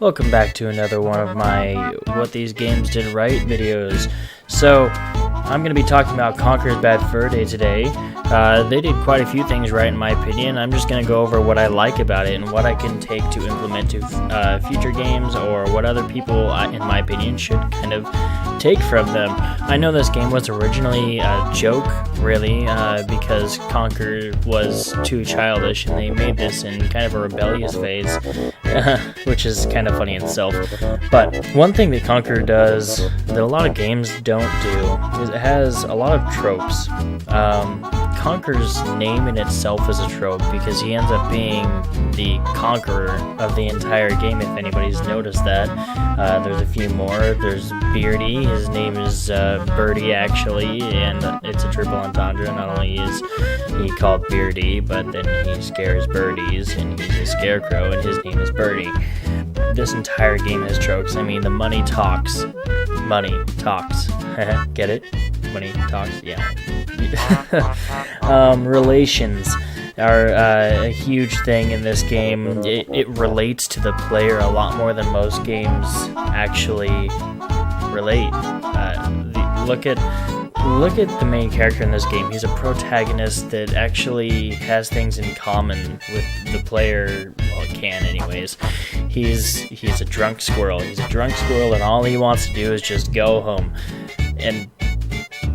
Welcome back to another one of my What These Games Did Right videos. So, I'm going to be talking about Conkers Bad Fur Day today. They did quite a few things right in my opinion. I'm just going to go over what I like about it and what I can take to implement to future games, or what other people, in my opinion, should kind of take from them. I know this game was originally a joke, really, because Conker was too childish, and they made this in kind of a rebellious phase, which is kind of funny in itself. But one thing that Conker does that a lot of games don't do is it has a lot of tropes. Conker's name in itself is a trope because he ends up being the conqueror of the entire game, if anybody's noticed that. There's a few more. There's Beardy. His name is Birdie, actually, and it's a triple entendre. Not only is he called Beardy, but then he scares birdies, and he's a scarecrow, and his name is Birdie. This entire game has tropes. I mean, the money talks. Money talks. Get it? Money talks? Yeah. Relations are a huge thing in this game. It relates to the player a lot more than most games actually relate. Look at the main character in this game. He's a protagonist that actually has things in common with the player. Well, it can anyways. He's a drunk squirrel. He's a drunk squirrel, and all he wants to do is just go home. And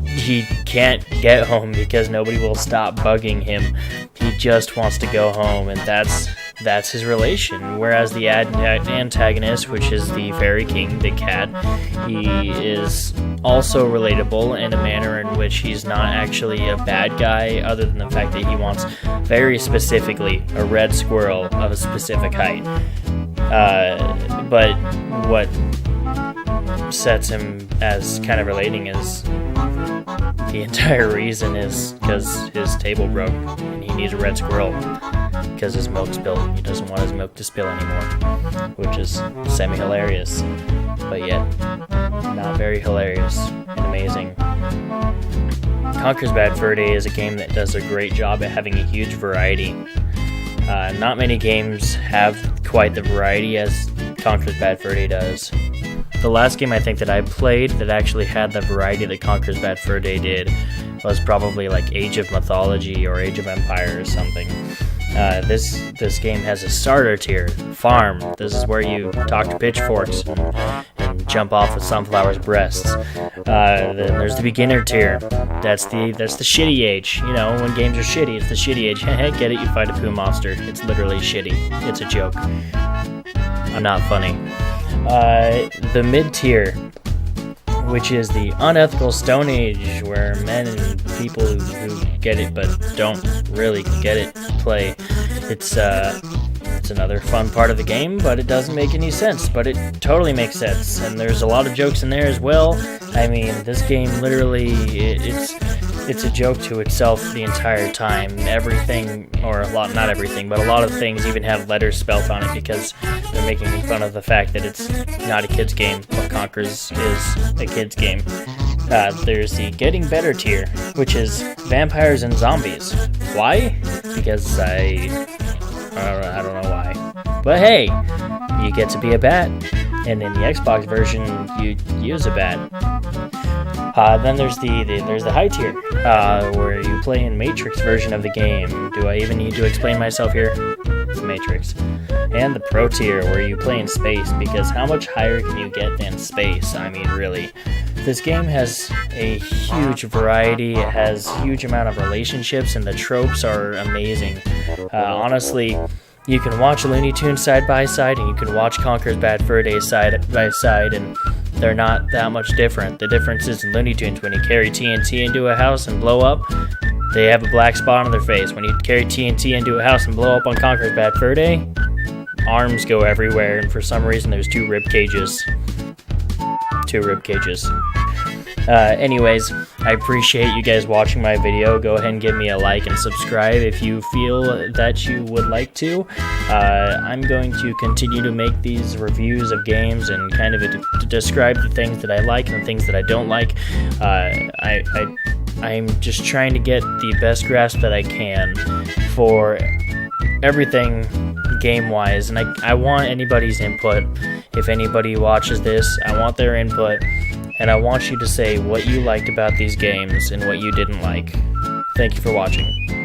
he can't get home because nobody will stop bugging him. He just wants to go home, and that's his relation. Whereas the antagonist, which is the Fairy King, the cat, he is also relatable in a manner in which he's not actually a bad guy, other than the fact that he wants very specifically a red squirrel of a specific height. But what sets him as kind of relating is the entire reason is because his table broke and he needs a red squirrel because his milk spilled. He doesn't want his milk to spill anymore, which is semi-hilarious, but yet not very hilarious and amazing. Conkers Bad Fur Day is a game that does a great job at having a huge variety. Not many games have quite the variety as Conkers Bad Fur Day does. The last game I think that I played that actually had the variety that Conkers Bad Fur Day did was probably like Age of Mythology or Age of Empire or something. This game has a starter tier, Farm. This is where you talk to pitchforks and jump off with sunflowers' breasts. Then there's the beginner tier. That's the shitty age. You know, when games are shitty, it's the shitty age. Get it? You fight a poo monster. It's literally shitty. It's a joke. I'm not funny. The mid-tier, which is the unethical Stone Age, where men and people who get it but don't really get it play. It's another fun part of the game, but it doesn't make any sense, but it totally makes sense, and there's a lot of jokes in there as well. I mean, this game literally, it's a joke to itself the entire time. Everything, or not everything, but a lot of things even have letters spelled on it because they're making fun of the fact that it's not a kid's game, but Conkers is a kid's game. There's the Getting Better tier, which is vampires and zombies. Why? Because I don't know why. But hey, you get to be a bat, and in the Xbox version, you use a bat. Then there's the high tier, where you play in Matrix version of the game. Do I even need to explain myself here? It's Matrix. And the pro tier, where you play in space, because how much higher can you get than space? I mean, really. This game has a huge variety, it has a huge amount of relationships, and the tropes are amazing. Honestly, you can watch Looney Tunes side by side, and you can watch Conkers Bad Fur Day side by side, and they're not that much different. The difference is in Looney Tunes, when you carry TNT into a house and blow up, they have a black spot on their face. When you carry TNT into a house and blow up on Conkers Bad Fur Day, arms go everywhere, and for some reason there's two rib cages. Anyways, I appreciate you guys watching my video. Go ahead and give me a like and subscribe if you feel that you would like to. I'm going to continue to make these reviews of games and kind of to describe the things that I like and the things that I don't like. I'm just trying to get the best grasp that I can for everything game-wise, and I want anybody's input. If anybody watches this, I want their input, and I want you to say what you liked about these games and what you didn't like. Thank you for watching.